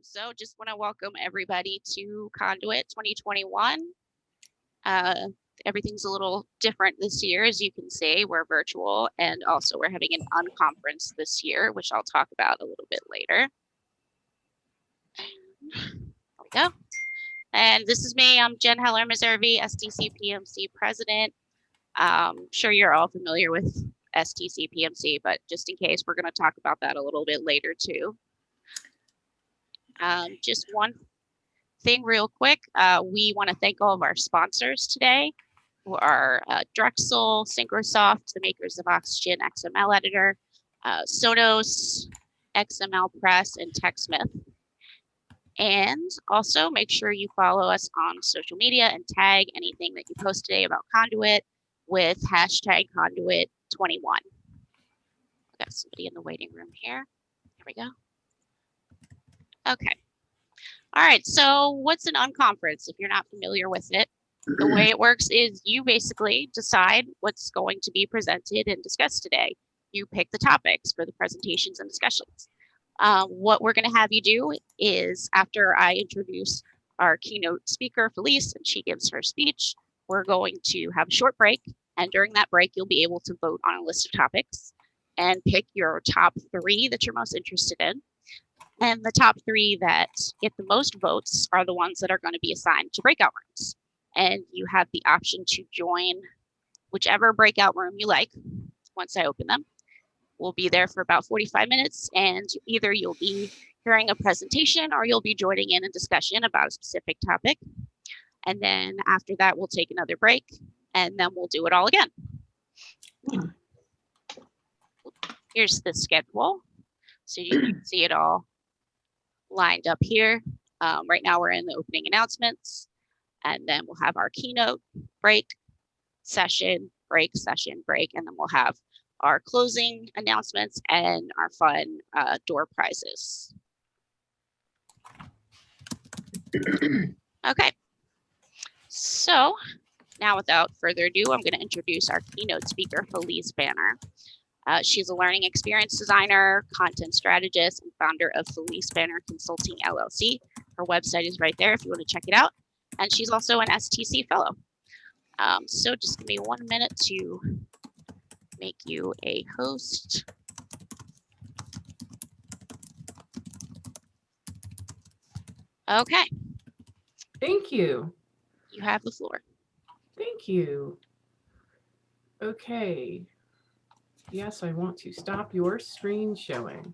So just want to welcome everybody to Conduit 2021. Uh, Everything's a little different this year, as you can see. We're virtual, and also we're having an unconference this year, which I'll talk about a little bit later. There we go. And this is me. I'm Jen Heller Meservy, stc-pmc president. Sure you're all familiar with stc-pmc, but just in case, we're going to talk about that a little bit later too. Just one thing real quick. We want to thank all of our sponsors today, who are Drexel, Synchrosoft, the makers of Oxygen XML Editor, Sonos, XML Press, and TechSmith. And also make sure you follow us on social media and tag anything that you post today about Conduit with hashtag Conduit21. Got somebody in the waiting room here. Here we go. Okay. All right, so what's an unconference if you're not familiar with it? The way it works is you basically decide what's going to be presented and discussed today. You pick the topics for the presentations and discussions. What we're going to have you do is, after I introduce our keynote speaker, Felice, and she gives her speech, we're going to have a short break. And during that break, you'll be able to vote on a list of topics and pick your top 3 that you're most interested in. And the top 3 that get the most votes are the ones that are going to be assigned to breakout rooms. And you have the option to join whichever breakout room you like once I open them. We'll be there for about 45 minutes, and either you'll be hearing a presentation or you'll be joining in a discussion about a specific topic. And then after that, we'll take another break, and then we'll do it all again. Here's the schedule, so you can see it all lined up here. Right now we're in the opening announcements, and then we'll have our keynote, break, session, break, session, break, and then we'll have our closing announcements and our fun door prizes. Okay, so now without further ado, I'm going to introduce our keynote speaker, Felice Banner. She's a learning experience designer, content strategist, and founder of Felice Banner Consulting LLC. Her website is right there if you want to check it out. And she's also an STC fellow. So just give me 1 minute to make you a host. Okay. Thank you. You have the floor. Thank you. Okay. Yes, I want to stop your screen showing.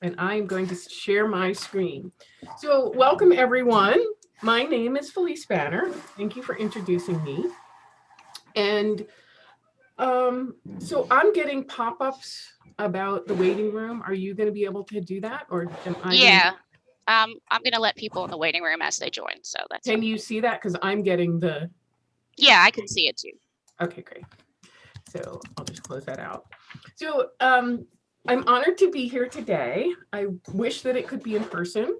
And I'm going to share my screen. So welcome everyone. My name is Felice Banner. Thank you for introducing me. And so I'm getting pop-ups about the waiting room. Are you going to be able to do that, or am I? Yeah, I'm going to let people in the waiting room as they join. So that's. Can you see that? Because I'm getting the. Yeah, I can see it too. Okay, great. So I'll just close that out. So I'm honored to be here today. I wish that it could be in person,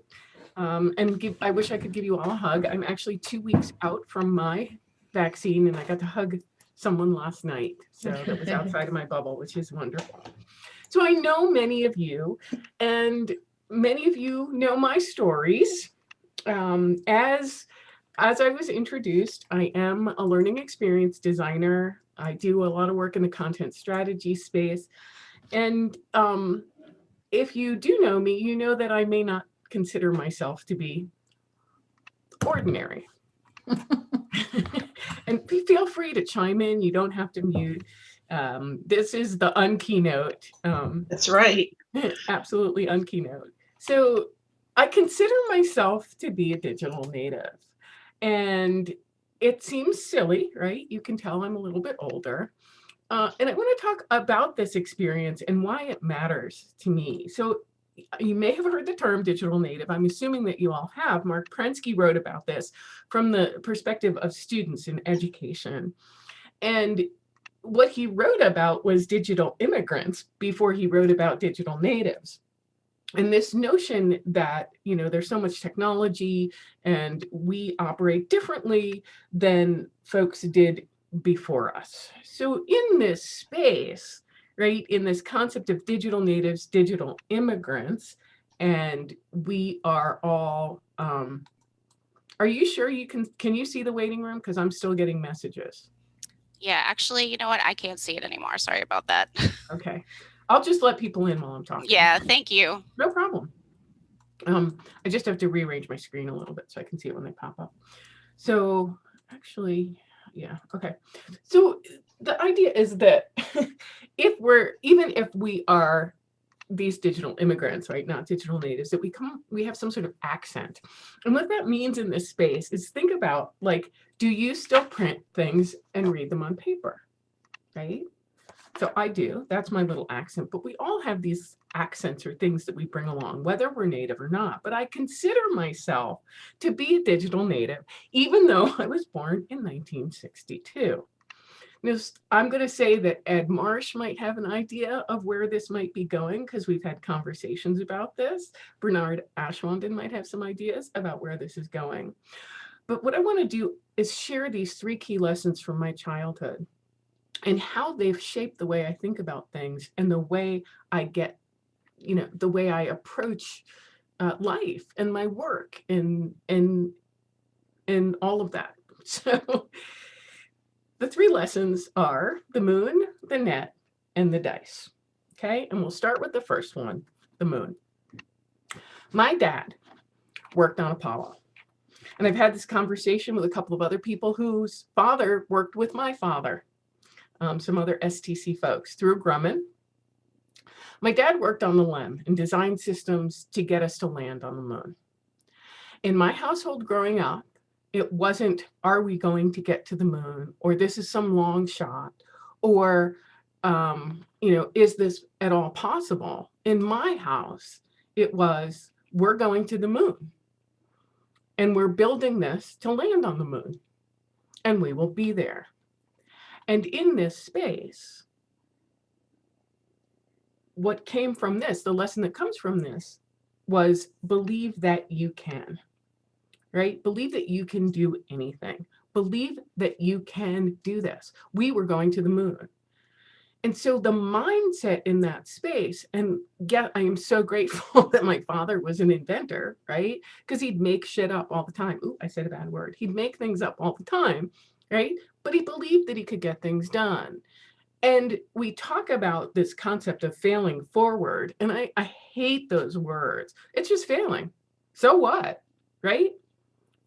and I wish I could give you all a hug. I'm actually 2 weeks out from my vaccine, and I got to hug someone last night. So that was outside of my bubble, which is wonderful. So I know many of you, and many of you know my stories. As I was introduced, I am a learning experience designer. I do a lot of work in the content strategy space. And if you do know me, you know that I may not consider myself to be ordinary. And feel free to chime in. You don't have to mute. This is the unkeynote. That's right. Absolutely unkeynote. So I consider myself to be a digital native. And it seems silly, right? You can tell I'm a little bit older. And I want to talk about this experience and why it matters to me. So you may have heard the term digital native. I'm assuming that you all have. Mark Prensky wrote about this from the perspective of students in education. And what he wrote about was digital immigrants before he wrote about digital natives. And this notion that, you know, there's so much technology and we operate differently than folks did before us. So in this space, right, in this concept of digital natives, digital immigrants, and we are all, are you sure you can you see the waiting room? Because I'm still getting messages. Yeah, actually, you know what? I can't see it anymore. Sorry about that. Okay. I'll just let people in while I'm talking. Yeah, thank you. No problem. I just have to rearrange my screen a little bit so I can see it when they pop up. So actually, yeah, okay. So the idea is that even if we are these digital immigrants, right, not digital natives, that we have some sort of accent. And what that means in this space is think about, like, do you still print things and read them on paper, right? So I do, that's my little accent, but we all have these accents or things that we bring along, whether we're native or not. But I consider myself to be a digital native, even though I was born in 1962. Now, I'm going to say that Ed Marsh might have an idea of where this might be going because we've had conversations about this. Bernard Ashwanden might have some ideas about where this is going. But what I want to do is share these 3 key lessons from my childhood and how they've shaped the way I think about things and the way I get, the way I approach life and my work and all of that. So the 3 lessons are the moon, the net, and the dice. Okay, and we'll start with the first one, the moon. My dad worked on Apollo. And I've had this conversation with a couple of other people whose father worked with my father, some other STC folks through Grumman. My dad worked on the LEM and designed systems to get us to land on the moon. In my household growing up, it wasn't, are we going to get to the moon? Or this is some long shot? Or, is this at all possible? In my house, it was, we're going to the moon. And we're building this to land on the moon. And we will be there. And in this space, what came from this, the lesson that comes from this, was believe that you can. Right? Believe that you can do anything. Believe that you can do this. We were going to the moon. And so the mindset in that space, and yeah, I am so grateful that my father was an inventor, right? Because he'd make shit up all the time. Ooh, I said a bad word. He'd make things up all the time, right? But he believed that he could get things done. And we talk about this concept of failing forward, and I hate those words. It's just failing. So what, right?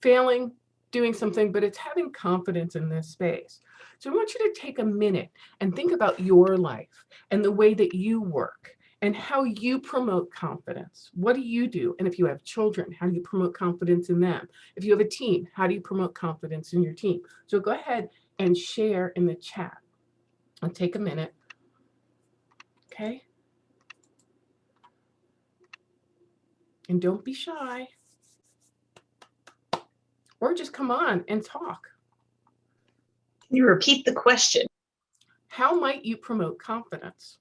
Failing, doing something, but it's having confidence in this space. So I want you to take a minute and think about your life and the way that you work and how you promote confidence. What do you do? And if you have children, how do you promote confidence in them? If you have a team, how do you promote confidence in your team? So go ahead and share in the chat. I'll take a minute. Okay. And don't be shy. Or just come on and talk. Can you repeat the question? How might you promote confidence?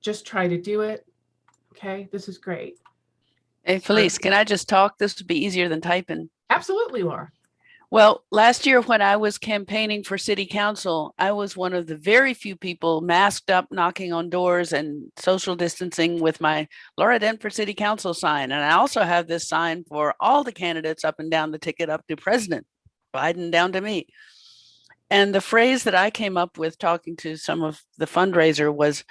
Just try to do it. Okay, this is great. Hey, Felice, can I just talk? This would be easier than typing. Absolutely, Laura. Well, last year when I was campaigning for city council, I was one of the very few people masked up, knocking on doors and social distancing with my Laura Dent for city council sign. And I also have this sign for all the candidates up and down the ticket up to President Biden down to me. And the phrase that I came up with talking to some of the fundraiser was,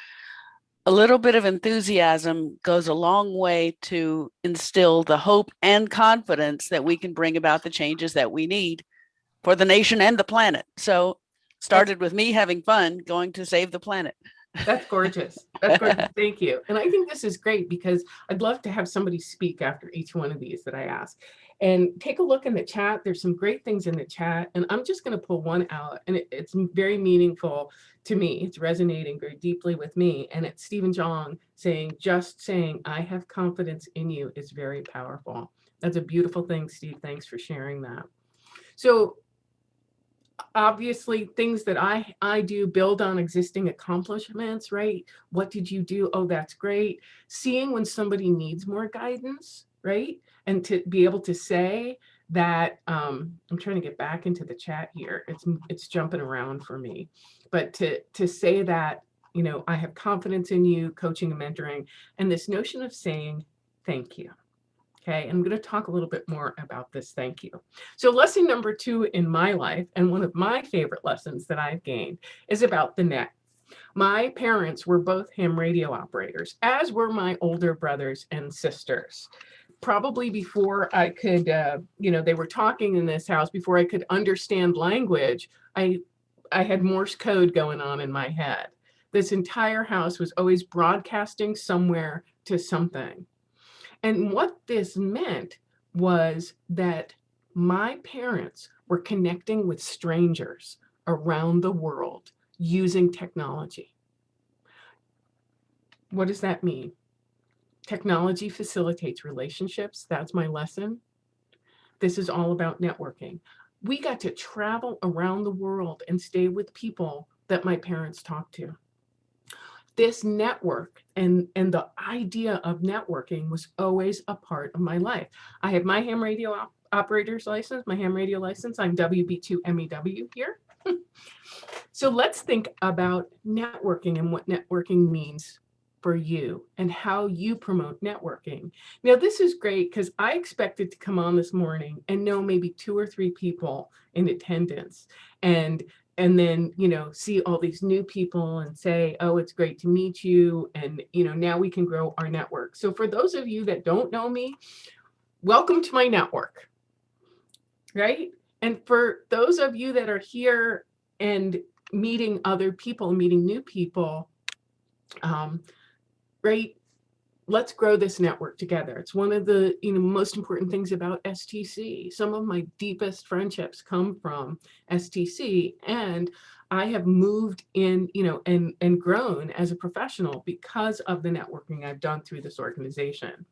a little bit of enthusiasm goes a long way to instill the hope and confidence that we can bring about the changes that we need for the nation and the planet. So started with me having fun going to save the planet. That's gorgeous. That's gorgeous. Thank you. And I think this is great because I'd love to have somebody speak after each one of these that I ask. And take a look in the chat. There's some great things in the chat. And I'm just going to pull one out. And it's very meaningful to me. It's resonating very deeply with me. And it's Stephen Jong saying, just saying, I have confidence in you is very powerful. That's a beautiful thing, Steve. Thanks for sharing that. So obviously things that I do build on existing accomplishments, right? What did you do? Oh, that's great. Seeing when somebody needs more guidance, right? And to be able to say that, I'm trying to get back into the chat here. It's jumping around for me, but to say that you know, I have confidence in you, coaching and mentoring, and this notion of saying thank you. Okay, I'm going to talk a little bit more about this thank you. So lesson number 2 in my life, and one of my favorite lessons that I've gained, is about the net. My parents were both ham radio operators, as were my older brothers and sisters. Probably before I could, you know, they were talking in this house, before I could understand language, I had Morse code going on in my head. This entire house was always broadcasting somewhere to something. And what this meant was that my parents were connecting with strangers around the world using technology. What does that mean? Technology facilitates relationships. That's my lesson. This is all about networking. We got to travel around the world and stay with people that my parents talked to. This network and the idea of networking was always a part of my life. I have my ham radio operator's license, my ham radio license. I'm WB2MEW here. So let's think about networking and what networking means for you and how you promote networking. Now, this is great because I expected to come on this morning and know maybe 2 or 3 people in attendance, and then, you know, see all these new people and say, oh, it's great to meet you. And, you know, now we can grow our network. So for those of you that don't know me, welcome to my network, right? And for those of you that are here and meeting other people, meeting new people, right? Let's grow this network together. It's one of the, you know, most important things about STC. Some of my deepest friendships come from STC, and I have moved in, you know, and grown as a professional because of the networking I've done through this organization.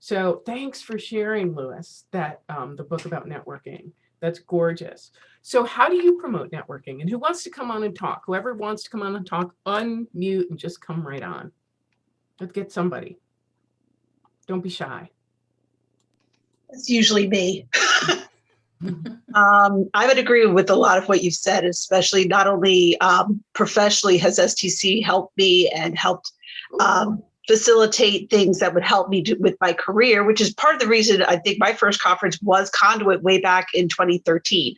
So thanks for sharing, Louis, that the book about networking. That's gorgeous. So how do you promote networking? And who wants to come on and talk? Whoever wants to come on and talk, unmute and just come right on. Let's get somebody. Don't be shy. It's usually me. I would agree with a lot of what you've said, especially not only professionally has STC helped me and helped facilitate things that would help me with my career, which is part of the reason I think my first conference was Conduit way back in 2013.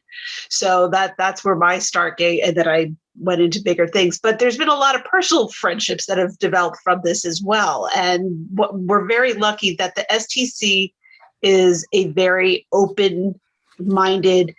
So that's where my start gate, and then I went into bigger things. But there's been a lot of personal friendships that have developed from this as well. And we're very lucky that the STC is a very open-minded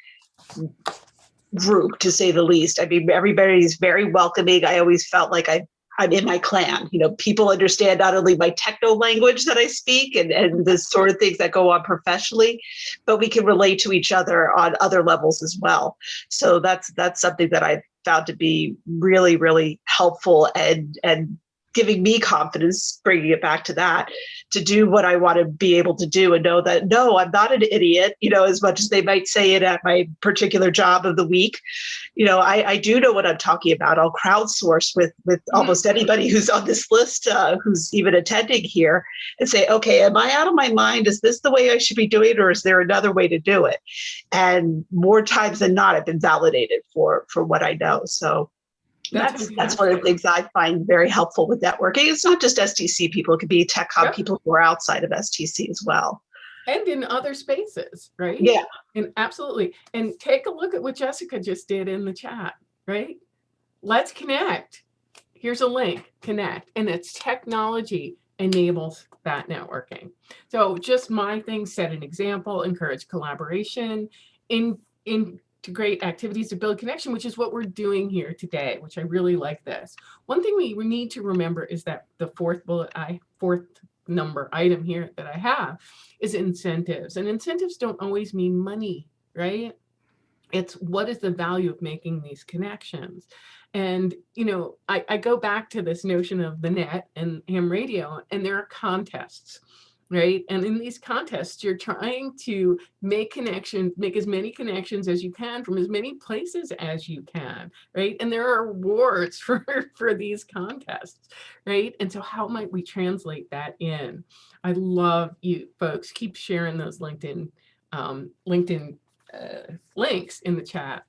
group, to say the least. I mean, everybody's very welcoming. I always felt like I'm in my clan. You know, people understand not only my techno language that I speak and the sort of things that go on professionally, but we can relate to each other on other levels as well. So that's something that I've found to be really, really helpful and giving me confidence, bringing it back to that, to do what I want to be able to do and know that, no, I'm not an idiot, you know, as much as they might say it at my particular job of the week. You know, I do know what I'm talking about. I'll crowdsource with almost anybody who's on this list, who's even attending here, and say, okay, am I out of my mind? Is this the way I should be doing it? Or is there another way to do it? And more times than not, I've been validated for what I know. So that's one of the things I find very helpful with networking. It's not just STC people, it could be TechCom people who are outside of STC as well. And in other spaces, right? Yeah. And absolutely. And take a look at what Jessica just did in the chat, right? Let's connect. Here's a link, connect. And it's technology enables that networking. So just my thing, set an example, encourage collaboration, integrate activities to build connection, which is what we're doing here today, which I really like this. One thing we need to remember is that the fourth number item here that I have is incentives. And incentives don't always mean money, right? It's what is the value of making these connections. And, you know, I go back to this notion of the net and ham radio, and there are contests, right? And in these contests, you're trying to make as many connections as you can from as many places as you can, right? And there are rewards for these contests, right? And so how might we translate that in? I love you folks. Keep sharing those LinkedIn links in the chat.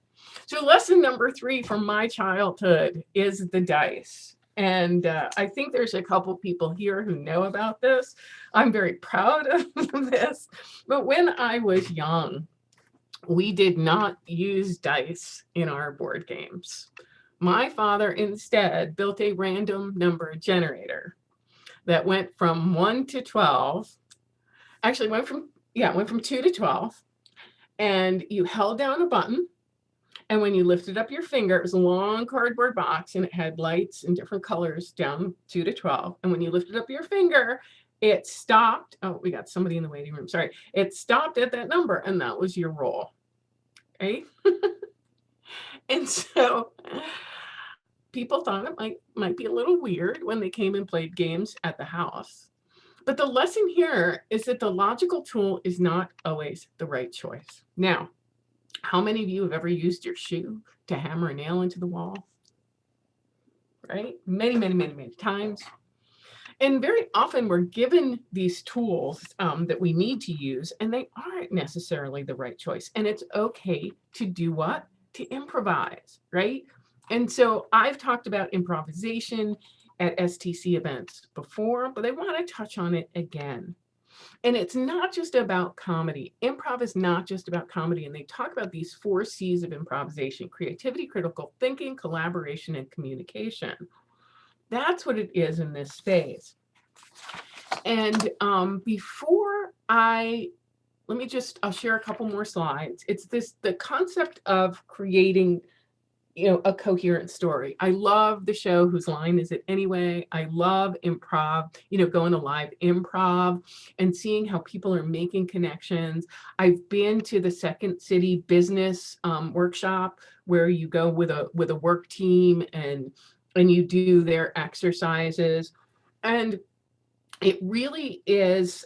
So lesson number 3 from my childhood is the dice. And I think there's a couple people here who know about this. I'm very proud of this. But when I was young, we did not use dice in our board games. My father instead built a random number generator that went from 1 to 12. Actually, went from 2 to 12. And you held down a button. And when you lifted up your finger, it was a long cardboard box and it had lights in different colors down 2 to 12. And when you lifted up your finger, it stopped. Oh, we got somebody in the waiting room. Sorry. It stopped at that number and that was your roll. Right? And so people thought it might be a little weird when they came and played games at the house. But the lesson here is that the logical tool is not always the right choice. Now, how many of you have ever used your shoe to hammer a nail into the wall? Right? Many, many, many, many times. And very often we're given these tools that we need to use, and they aren't necessarily the right choice. And it's okay to do what? To improvise, right? And so I've talked about improvisation at STC events before, but I want to touch on it again. And it's not just about comedy. Improv is not just about comedy. And they talk about these 4 C's of improvisation: creativity, critical thinking, collaboration, and communication. That's what it is in this space. And I'll share a couple more slides. It's the concept of creating a coherent story. I love the show Whose Line Is It Anyway? I love improv, going to live improv and seeing how people are making connections. I've been to the Second City Business workshop where you go with a work team and you do their exercises. And it really is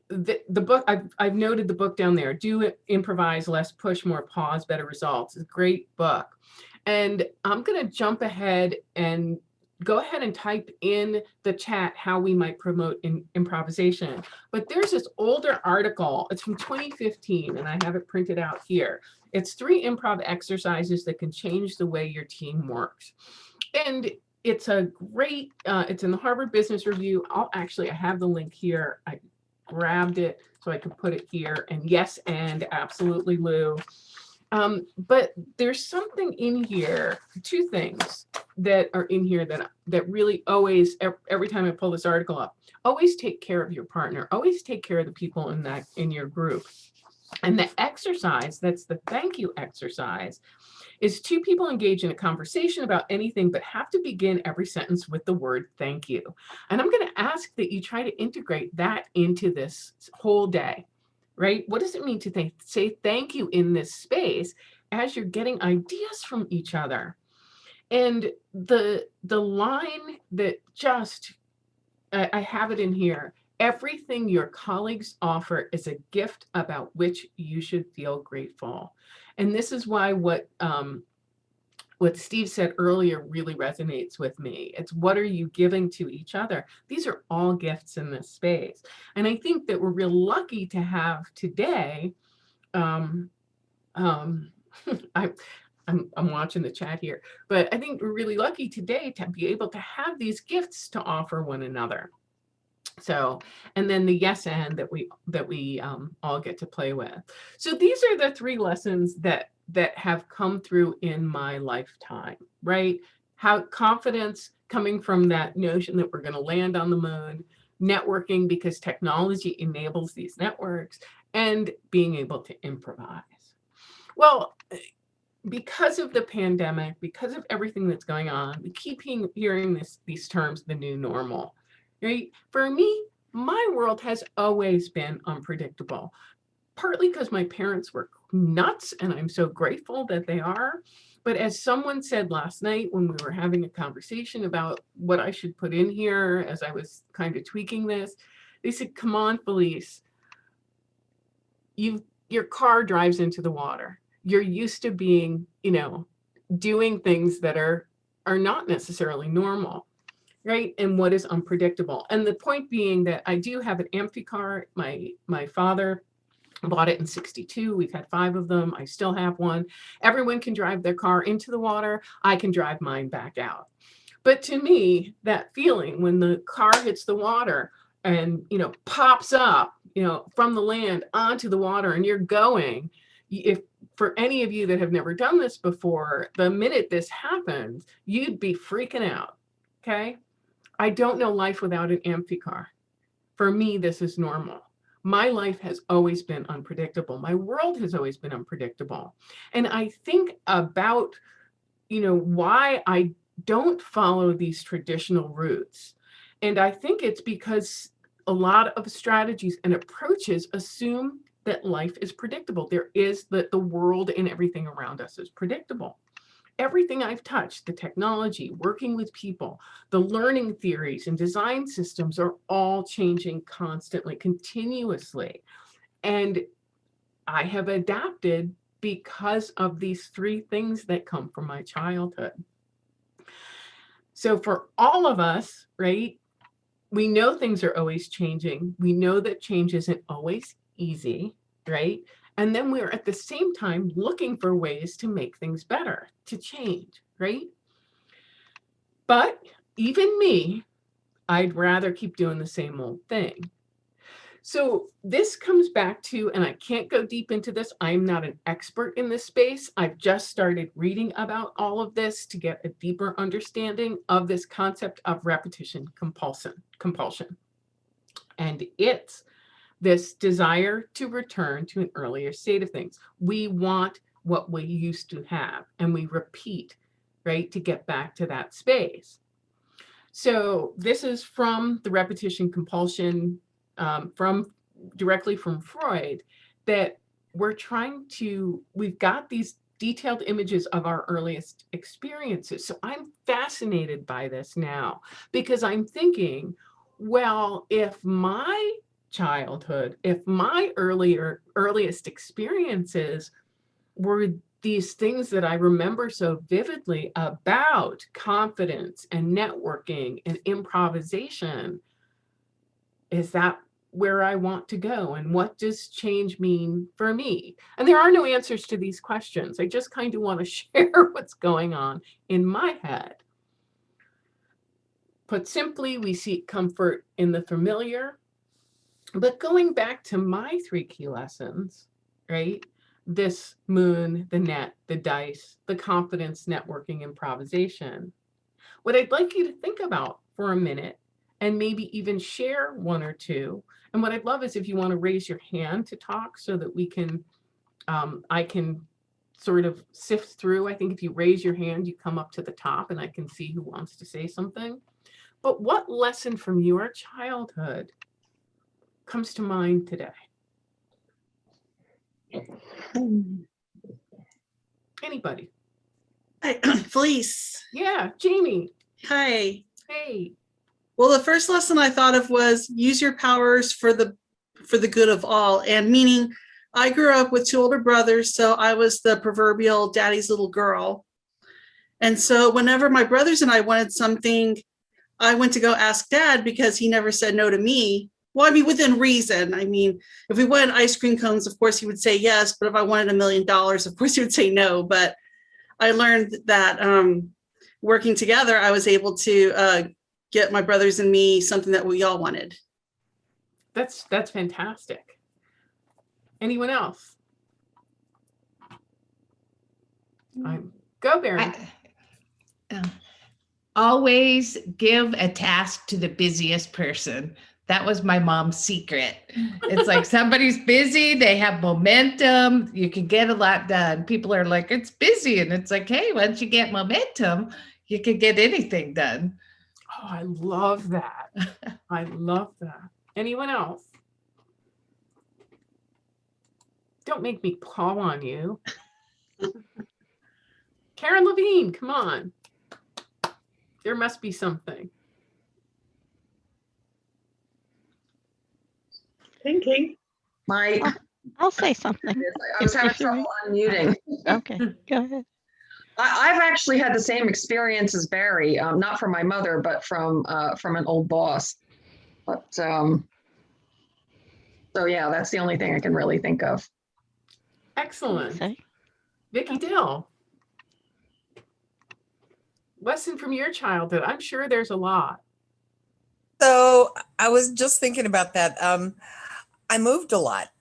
the book. I've noted the book down there. Do it, improvise, less push, more pause, better results. It's a great book. And I'm going to jump ahead and go ahead and type in the chat how we might promote improvisation. But there's this older article. It's from 2015, and I have it printed out here. It's 3 improv exercises that can change the way your team works. And it's a great, it's in the Harvard Business Review. I have the link here. I grabbed it so I could put it here. And yes, and absolutely, Lou. But there's something in here, 2 things that are in here that really always, every time I pull this article up, always take care of your partner. Always take care of the people in your group. And the exercise, that's the thank you exercise, is 2 people engage in a conversation about anything, but have to begin every sentence with the word thank you. And I'm going to ask that you try to integrate that into this whole day, right? What does it mean to say thank you in this space as you're getting ideas from each other? And the line that I have it in here: everything your colleagues offer is a gift about which you should feel grateful. And this is why what Steve said earlier really resonates with me. It's what are you giving to each other? These are all gifts in this space. And I think that we're real lucky to have today. I'm watching the chat here, but I think we're really lucky today to be able to have these gifts to offer one another. So, and then the yes and that we all get to play with. So these are the 3 lessons that have come through in my lifetime, right? How confidence coming from that notion that we're going to land on the moon, networking because technology enables these networks, and being able to improvise. Well, because of the pandemic, because of everything that's going on, we keep hearing these terms, the new normal. Right? For me, my world has always been unpredictable, partly because my parents were nuts, and I'm so grateful that they are. But as someone said last night when we were having a conversation about what I should put in here as I was kind of tweaking this, they said, come on, Felice, your car drives into the water. You're used to being, doing things that are not necessarily normal. Right? And what is unpredictable. And the point being that I do have an Amphi car. My father bought it in 62. We've had 5 of them. I still have one. Everyone can drive their car into the water. I can drive mine back out. But to me, that feeling when the car hits the water and, pops up, from the land onto the water and you're going, if for any of you that have never done this before, the minute this happens, you'd be freaking out. Okay. I don't know life without an amphi car. For me, this is normal. My life has always been unpredictable. My world has always been unpredictable. And I think about, why I don't follow these traditional routes. And I think it's because a lot of strategies and approaches assume that life is predictable. There is that the world and everything around us is predictable. Everything I've touched, the technology, working with people, the learning theories and design systems are all changing constantly, continuously. And I have adapted because of these three things that come from my childhood. So for all of us, right, we know things are always changing. We know that change isn't always easy, right? And then we're at the same time looking for ways to make things better, to change, right? But even me, I'd rather keep doing the same old thing. So this comes back to, and I can't go deep into this, I'm not an expert in this space. I've just started reading about all of this to get a deeper understanding of this concept of repetition compulsion. And it's this desire to return to an earlier state of things. We want what we used to have, and we repeat, right, to get back to that space. So this is from the repetition compulsion, directly from Freud, that we've got these detailed images of our earliest experiences. So I'm fascinated by this now because I'm thinking, well, if my childhood, if my earliest experiences were these things that I remember so vividly about confidence and networking and improvisation, is that where I want to go? And what does change mean for me? And there are no answers to these questions. I just kind of want to share what's going on in my head. Put simply, we seek comfort in the familiar. But going back to my 3 key lessons, right? This moon, the net, the dice, the confidence, networking, improvisation. What I'd like you to think about for a minute and maybe even share 1 or 2. And what I'd love is if you want to raise your hand to talk so that we can, I can sort of sift through. I think if you raise your hand, you come up to the top and I can see who wants to say something. But what lesson from your childhood comes to mind today? Anybody? Felice. Yeah, Jamie. Hi. Hey. Well, the first lesson I thought of was use your powers for the good of all. And meaning I grew up with 2 older brothers, so I was the proverbial daddy's little girl. And so whenever my brothers and I wanted something, I went to go ask dad because he never said no to me. Well, I mean, within reason. I mean, if we wanted ice cream cones, of course he would say yes. But if I wanted $1 million, of course he would say no. But I learned that working together, I was able to get my brothers and me something that we all wanted. That's fantastic. Anyone else? Go, Barry. Always give a task to the busiest person. That was my mom's secret. It's like somebody's busy, they have momentum, you can get a lot done. People are like, it's busy. And it's like, hey, once you get momentum, you can get anything done. Oh, I love that. I love that. Anyone else? Don't make me call on you. Karen Levine, come on. There must be something. Thinking. I'll say something. I was having trouble unmuting. Okay, go ahead. I've actually had the same experience as Barry, not from my mother, but from an old boss. But so yeah, that's the only thing I can really think of. Excellent. Say. Vicki Dill. lesson from your childhood? I'm sure there's a lot. So I was just thinking about that. I moved a lot.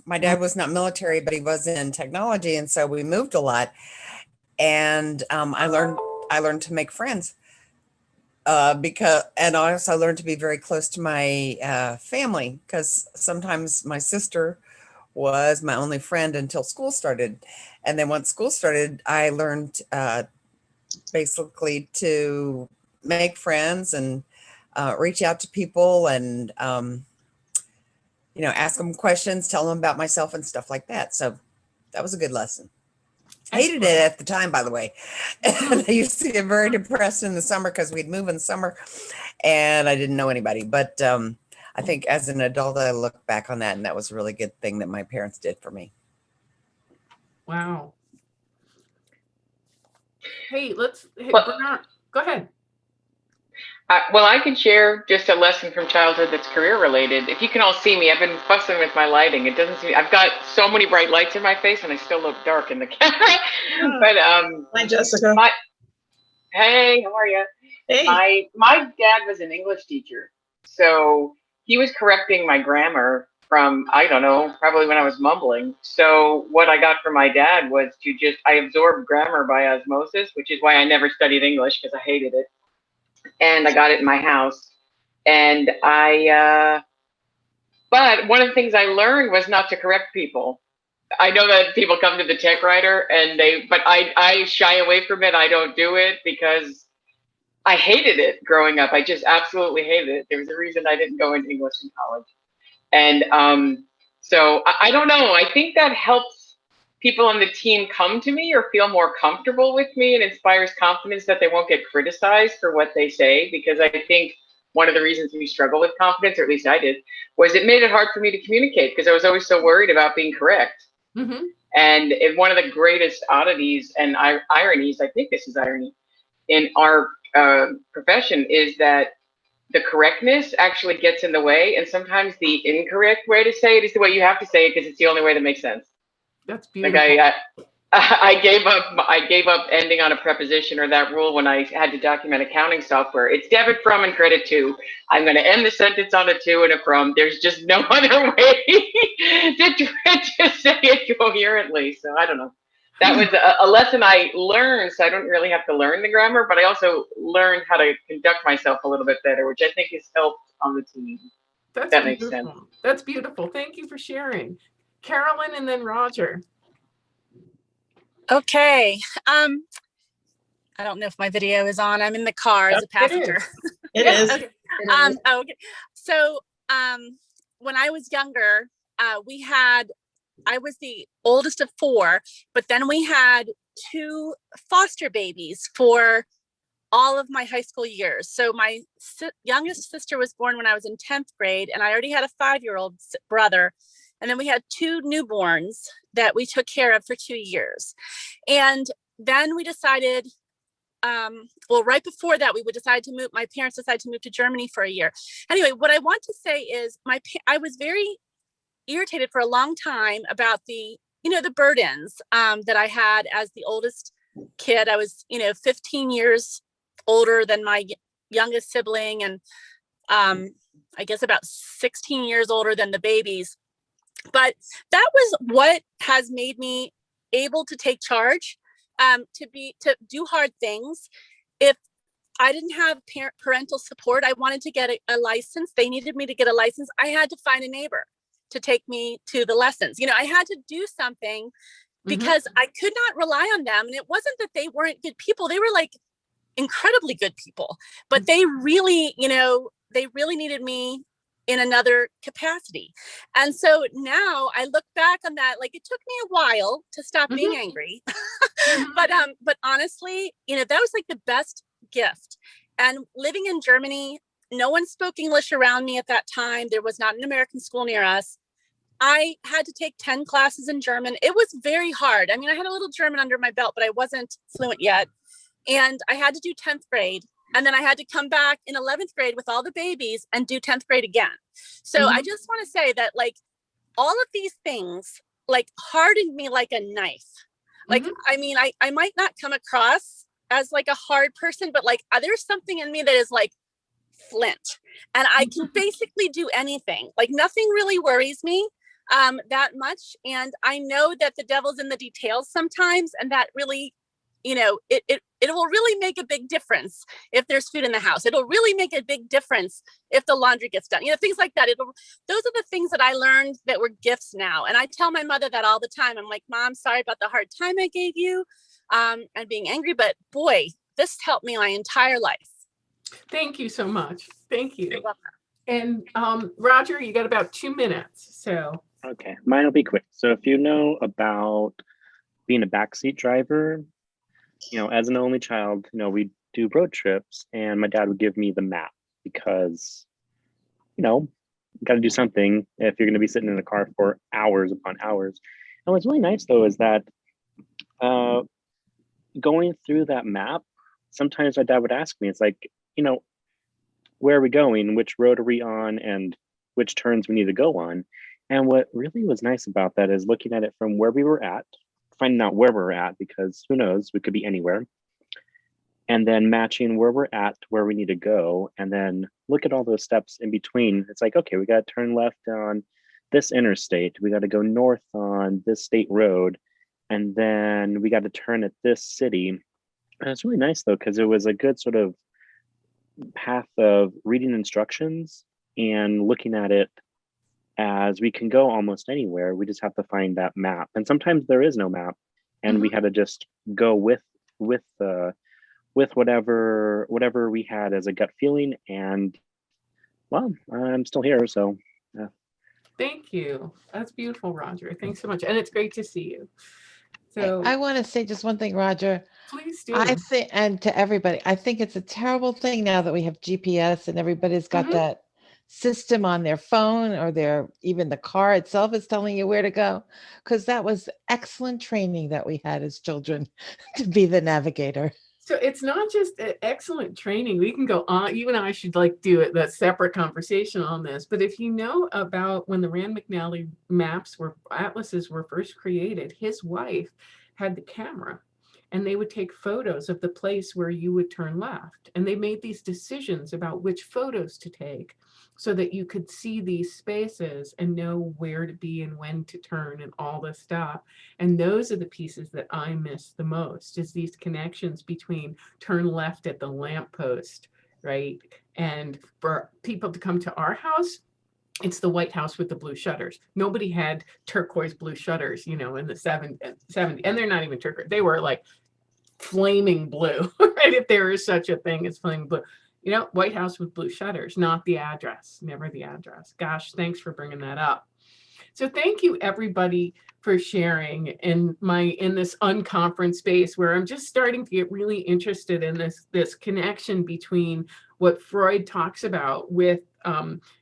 My dad was not military, but he was in technology, and so we moved a lot. And I learned to make friends and also I learned to be very close to my family, because sometimes my sister was my only friend until school started, and then once school started, I learned basically to make friends and reach out to people and ask them questions, tell them about myself and stuff like that. So that was a good lesson. Hated it at the time, by the way. And I used to get very depressed in the summer because we'd move in the summer and I didn't know anybody. But I think as an adult, I look back on that and that was a really good thing that my parents did for me. Wow. Hey, Bernard, go ahead. Well, I can share just a lesson from childhood that's career related. If you can all see me, I've been fussing with my lighting. It doesn't seem, I've got so many bright lights in my face and I still look dark in the camera. But Hi, Jessica. Hey, how are you? Hey. My dad was an English teacher, so he was correcting my grammar from, I don't know, probably when I was mumbling. So what I got from my dad was I absorbed grammar by osmosis, which is why I never studied English because I hated it. And I got it in my house. And but one of the things I learned was not to correct people. I know that people come to the tech writer but I shy away from it. I don't do it because I hated it growing up. I just absolutely hated it. There was a reason I didn't go into English in college. And so I don't know. I think that helps people on the team come to me or feel more comfortable with me and inspires confidence that they won't get criticized for what they say. Because I think one of the reasons we struggle with confidence, or at least I did, was it made it hard for me to communicate because I was always so worried about being correct. Mm-hmm. And one of the greatest oddities and ironies, I think this is irony, in our profession is that the correctness actually gets in the way, and sometimes the incorrect way to say it is the way you have to say it because it's the only way that makes sense. That's beautiful. Like I gave up ending on a preposition or that rule when I had to document accounting software. It's debit from and credit to. I'm going to end the sentence on a to and a from. There's just no other way to say it coherently. So I don't know. That was a lesson I learned. So I don't really have to learn the grammar, but I also learned how to conduct myself a little bit better, which I think has helped on the team. That makes sense. That's beautiful. Thank you for sharing. Carolyn and then Roger. Okay. I don't know if my video is on. I'm in the car as a passenger. It is. Okay. Okay. So when I was younger, I was the oldest of 4, but then we had 2 foster babies for all of my high school years. So my youngest sister was born when I was in 10th grade, and I already had a 5-year-old brother. And then we had 2 newborns that we took care of for 2 years. And then we decided, right before that, my parents decided to move to Germany for a year. Anyway, what I want to say is I was very irritated for a long time about the burdens that I had as the oldest kid. I was, 15 years older than my youngest sibling, and I guess about 16 years older than the babies. But that was what has made me able to take charge, to do hard things. If I didn't have parental support, I wanted to get a license. They needed me to get a license. I had to find a neighbor to take me to the lessons. I had to do something because I could not rely on them. And it wasn't that they weren't good people. They were like incredibly good people, but they really needed me in another capacity. And so now I look back on that, like it took me a while to stop being angry, but honestly, that was like the best gift. And living in Germany, no one spoke English around me at that time. There was not an American school near us. I had to take 10 classes in German. It was very hard. I mean, I had a little German under my belt, but I wasn't fluent yet. And I had to do 10th grade. And then I had to come back in 11th grade with all the babies and do 10th grade again. So I just want to say that like all of these things like hardened me like a knife. Like, I mean, I might not come across as like a hard person, but like there's something in me that is like flint, and I can basically do anything. Like nothing really worries me that much. And I know that the devil's in the details sometimes, and that really, you know, it will really make a big difference if there's food in the house. It'll really make a big difference if the laundry gets done, you know, things like that. Those are the things that I learned that were gifts now. And I tell my mother that all the time. I'm like, Mom, sorry about the hard time I gave you and being angry, but boy, this helped me my entire life. Thank you so much. Thank you. You're welcome. And Roger, you got about 2 minutes. So okay, mine will be quick. So if you know about being a backseat driver, you know, as an only child, you know, we do road trips, and my dad would give me the map because, you know, you got to do something if you're going to be sitting in a car for hours upon hours. And what's really nice though is that going through that map, sometimes my dad would ask me, it's like, you know, where are we going? Which road are we on? And which turns we need to go on? And what really was nice about that is looking at it from where we were at, finding out where we're at, because who knows, we could be anywhere. And then matching where we're at to where we need to go. And then look at all those steps in between. It's like, okay, we got to turn left on this interstate. We got to go north on this state road. And then we got to turn at this city. And it's really nice though, because it was a good sort of path of reading instructions and looking at it as we can go almost anywhere. We just have to find that map. And sometimes there is no map, and we had to just go with whatever we had as a gut feeling. And well, I'm still here, so yeah. thank you. That's beautiful, Roger. Thanks so much. And it's great to see you. So I want to say just one thing, Roger. please do. I think, and to everybody, I think it's a terrible thing now that we have GPS and everybody's got that system on their phone, or even the car itself is telling you where to go, because that was excellent training that we had as children to be the navigator. So it's not just excellent training. We can go on. You and I should like do it, that separate conversation on this. But if you know about when the Rand McNally atlases were first created, his wife had the camera, and they would take photos of the place where you would turn left. And they made these decisions about which photos to take so that you could see these spaces and know where to be and when to turn and all this stuff. And those are the pieces that I miss the most, is these connections between turn left at the lamppost, right? And for people to come to our house, it's the White House with the blue shutters. Nobody had turquoise blue shutters, you know, in the 70s, and they're not even turquoise. They were like flaming blue, right? If there is such a thing as flaming blue. You know, White House with blue shutters, not the address, never the address. Gosh, thanks for bringing that up. So thank you everybody for sharing in this unconference space where I'm just starting to get really interested in this connection between what Freud talks about with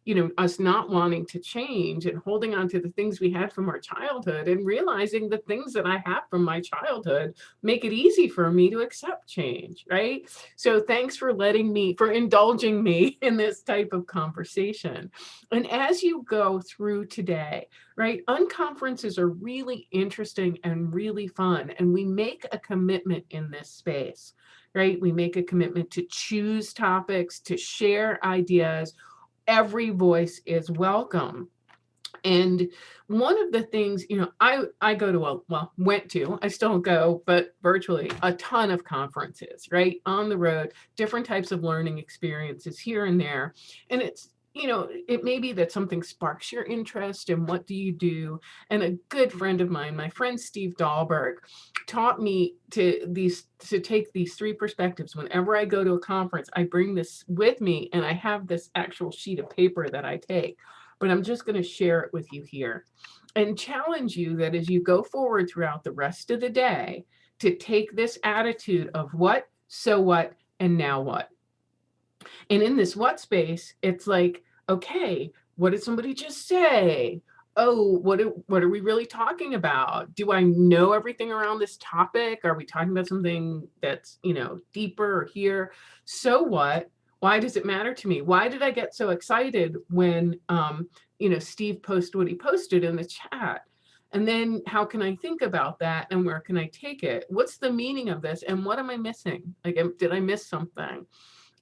you know, us not wanting to change and holding on to the things we had from our childhood, and realizing the things that I have from my childhood make it easy for me to accept change, right? So thanks for indulging me in this type of conversation. And as you go through today, right, unconferences are really interesting and really fun. And we make a commitment in this space, right? We make a commitment to choose topics, to share ideas. Every voice is welcome. And one of the things, you know, I go to I still go, but virtually a ton of conferences, right? On the road, different types of learning experiences here and there. And it's, you know, it may be that something sparks your interest and what do you do? And a good friend of mine, my friend Steve Dahlberg, taught me to take these 3 perspectives. Whenever I go to a conference, I bring this with me, and I have this actual sheet of paper that I take, but I'm just going to share it with you here and challenge you that as you go forward throughout the rest of the day, to take this attitude of what, so what, and now what. And in this what space, it's like, okay, what did somebody just say? Oh, what are we really talking about? Do I know everything around this topic? Are we talking about something that's, you know, deeper or here? So what? Why does it matter to me? Why did I get so excited when, you know, Steve posted what he posted in the chat? And then how can I think about that and where can I take it? What's the meaning of this? And what am I missing? Like, did I miss something?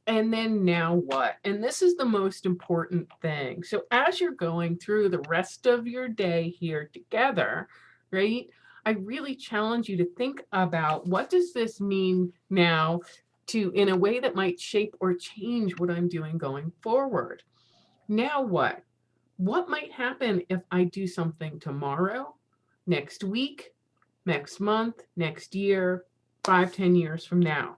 And then now what? And this is the most important thing. So as you're going through the rest of your day here together, right? I really challenge you to think about, what does this mean now, to in a way that might shape or change what I'm doing going forward. Now what? What might happen if I do something tomorrow, next week, next month, next year, 5, 10 years from now?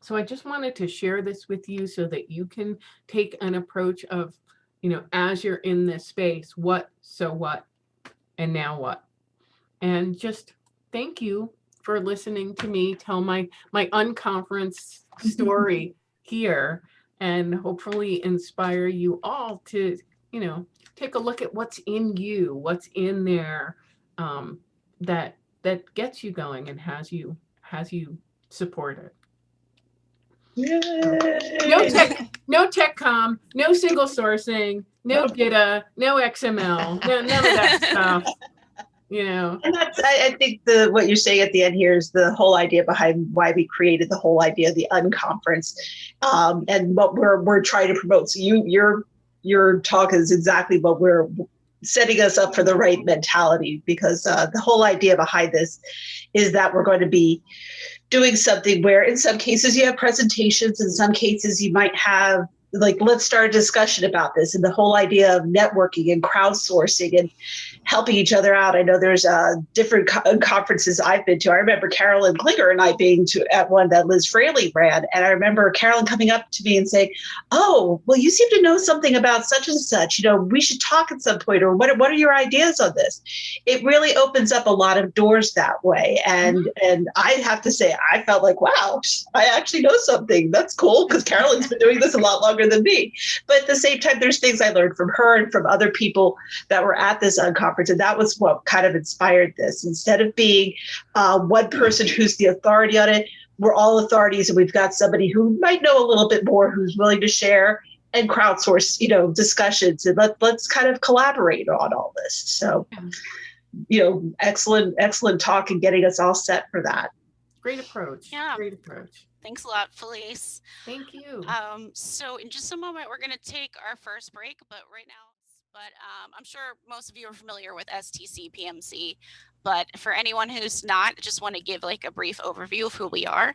So I just wanted to share this with you so that you can take an approach of, as you're in this space, what, so what, and now what? And just thank you for listening to me tell my unconference story here, and hopefully inspire you all to, take a look at what's in you, what's in there, that gets you going and has you supported. No tech com, no single sourcing, no data, no XML, none of that stuff. And that's, I think what you're saying at the end here is the whole idea behind why we created the whole idea of the unconference, and what we're trying to promote. So your talk is exactly what we're setting us up for, the right mentality, because the whole idea behind this is that we're going to be doing something where in some cases you have presentations, in some cases you might have, like, let's start a discussion about this, and the whole idea of networking and crowdsourcing and helping each other out. I know there's different conferences I've been to. I remember Carolyn Klinger and I being at one that Liz Fraley ran. And I remember Carolyn coming up to me and saying, "Oh, well, you seem to know something about such and such. We should talk at some point, or what are your ideas on this?" It really opens up a lot of doors that way. And I have to say, I felt like, wow, I actually know something. That's cool, because Carolyn's been doing this a lot longer than me. But at the same time, there's things I learned from her and from other people that were at this unconference. And that was what kind of inspired this. Instead of being one person who's the authority on it, we're all authorities, and we've got somebody who might know a little bit more, who's willing to share and crowdsource, discussions, and let's kind of collaborate on all this. So, excellent talk and getting us all set for that. Great approach. Yeah. Great approach. Thanks a lot, Felice. Thank you. So in just a moment, we're going to take our first break, but right now, I'm sure most of you are familiar with stc-pmc, but for anyone who's not, I just want to give like a brief overview of who we are.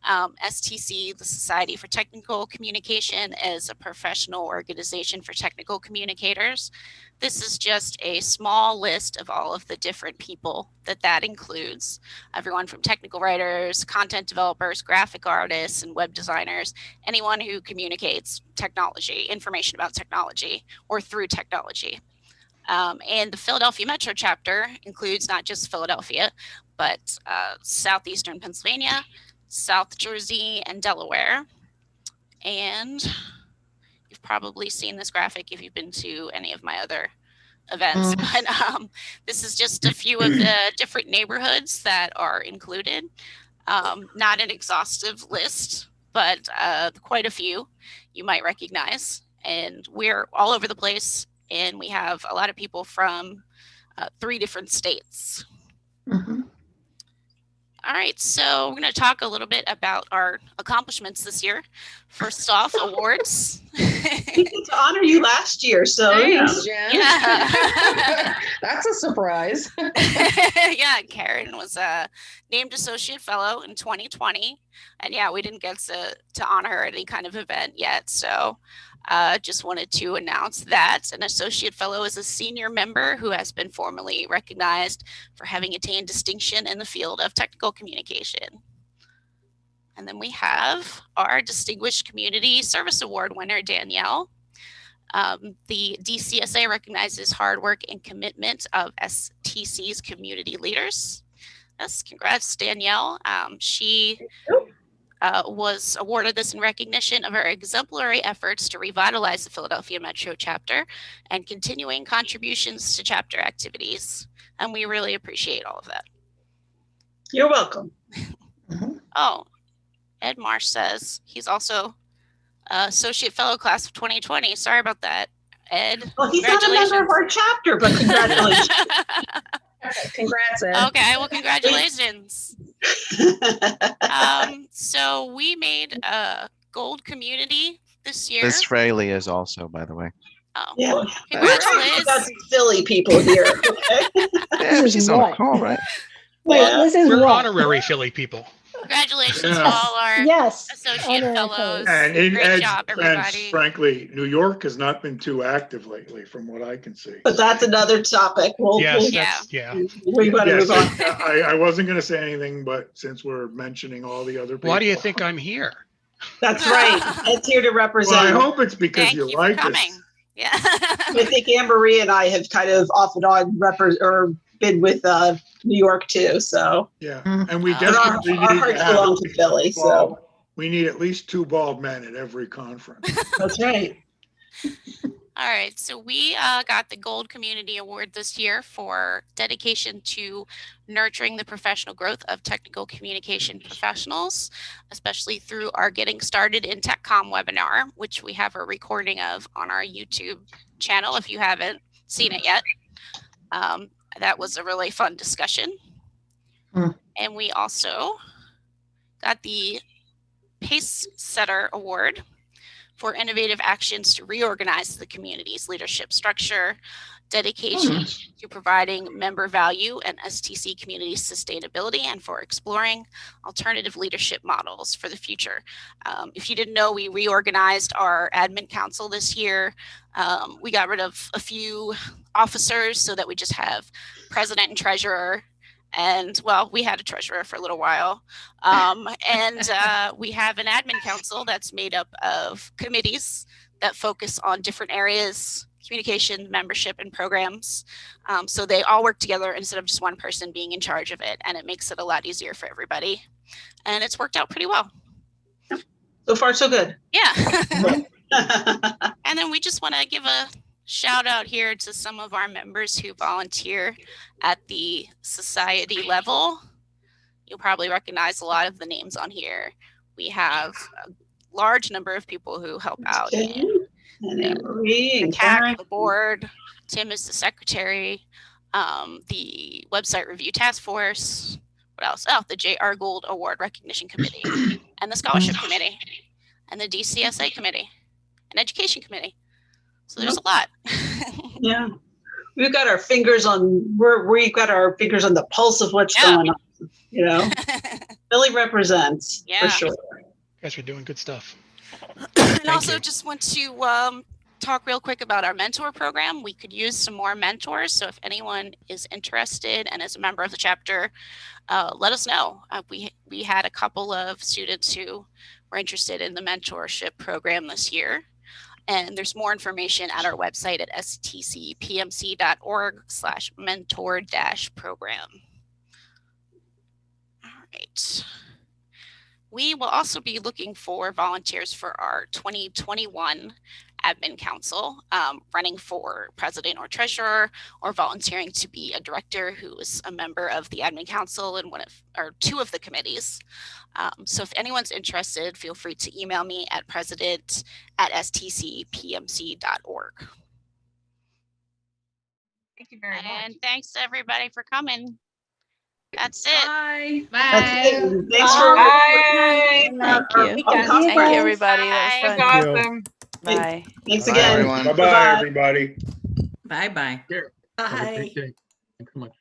STC, the Society for Technical Communication, is a professional organization for technical communicators. This is just a small list of all of the different people that includes. Everyone from technical writers, content developers, graphic artists, and web designers, anyone who communicates technology, information about technology, or through technology. And the Philadelphia Metro chapter includes not just Philadelphia, but southeastern Pennsylvania, South Jersey, and Delaware. And you've probably seen this graphic if you've been to any of my other events, but this is just a few of the different neighborhoods that are included. Not an exhaustive list, but quite a few you might recognize. And we're all over the place, and we have a lot of people from 3 different states. All right, so we're going to talk a little bit about our accomplishments this year. First off, awards. We get to honor you last year, so Thanks, Jen. Yeah. That's a surprise. Yeah, Karen was named Associate Fellow in 2020. And yeah, we didn't get to honor her at any kind of event yet. So just wanted to announce that an Associate Fellow is a senior member who has been formally recognized for having attained distinction in the field of technical communication. And then we have our Distinguished Community Service Award winner, Danielle. The DCSA recognizes hard work and commitment of STC's community leaders. Yes, congrats, Danielle. She was awarded this in recognition of her exemplary efforts to revitalize the Philadelphia Metro chapter and continuing contributions to chapter activities. And we really appreciate all of that. You're welcome. Oh, Ed Marsh says he's also Associate Fellow Class of 2020. Sorry about that, Ed. Well, he's not a member of our chapter, but congratulations. Okay, congrats, Ed. Okay, well, congratulations. So we made a gold community this year. Liz Fraley is also, by the way. Oh, Yeah. well, We're congrats, talking Liz. about Philly people here. Okay? Yeah, but she's on a call, right? Yeah. This is We're what? honorary Philly people. Congratulations to Yeah. all our Yes. associate honorary fellows. And in Great Ed's job, defense, everybody. frankly, New York has not been too active lately, from what I can see. But that's another topic. Yes, Yeah. that's, yeah. We got to Yes, move on. I wasn't going to say anything, but since we're mentioning all the other people. Why do you think I'm here? That's right. It's here to Well, I represent. hope it's because Thank you you like for coming. us. Yeah. I think Anne Marie and I have kind of off and on been with New York too. So Yeah, and we But but definitely our need hearts to have belong to Philly. So we need at least 2 bald men at every conference. that's right. All right, so we got the Gold Community Award this year for dedication to nurturing the professional growth of technical communication professionals, especially through our Getting Started in TechCom webinar, which we have a recording of on our YouTube channel if you haven't seen it yet. That was a really fun discussion. And we also got the Pace Setter Award for innovative actions to reorganize the community's leadership structure, dedication to providing member value and STC community sustainability, and for exploring alternative leadership models for the future. If you didn't know, we reorganized our admin council this year. We got rid of a few officers so that we just have president and treasurer. And well, we had a treasurer for a little while. And we have an admin council that's made up of committees that focus on different areas, communication, membership, and programs. So they all work together instead of just one person being in charge of it. And it makes it a lot easier for everybody. And it's worked out pretty well. So far, so good. Yeah. And then we just want to give a shout out here to some of our members who volunteer at the society level. You'll probably recognize a lot of the names on here. We have a large number of people who help out in the CAC, the board. Tim is the secretary, the website review task force. What else? Oh, the J.R. Gould Award Recognition Committee and the Scholarship Committee and the DCSA Committee and Education Committee. So there's a lot. Yeah. We've got our fingers on, we've got our fingers on the pulse of what's going on. You know, Philly represents for sure. You guys are doing good stuff. And also just want to talk real quick about our mentor program. We could use some more mentors. So if anyone is interested and is a member of the chapter, let us know. We had a couple of students who were interested in the mentorship program this year. And there's more information at our website at stc-pmc.org/mentor-program. All right. We will also be looking for volunteers for our 2021 admin council, running for president or treasurer, or volunteering to be a director who is a member of the admin council in two of the committees. So if anyone's interested, feel free to email me at president@stc-pmc.org. Thank you very much. And thanks to everybody for coming. That's it. Bye. That's Bye. it. Thanks for Thank you. Thank you, everybody. That was fun. Awesome. Bye. Thanks Bye, again. everyone. Bye-bye, everybody. Bye-bye. Bye. Have a great day. Thanks so much.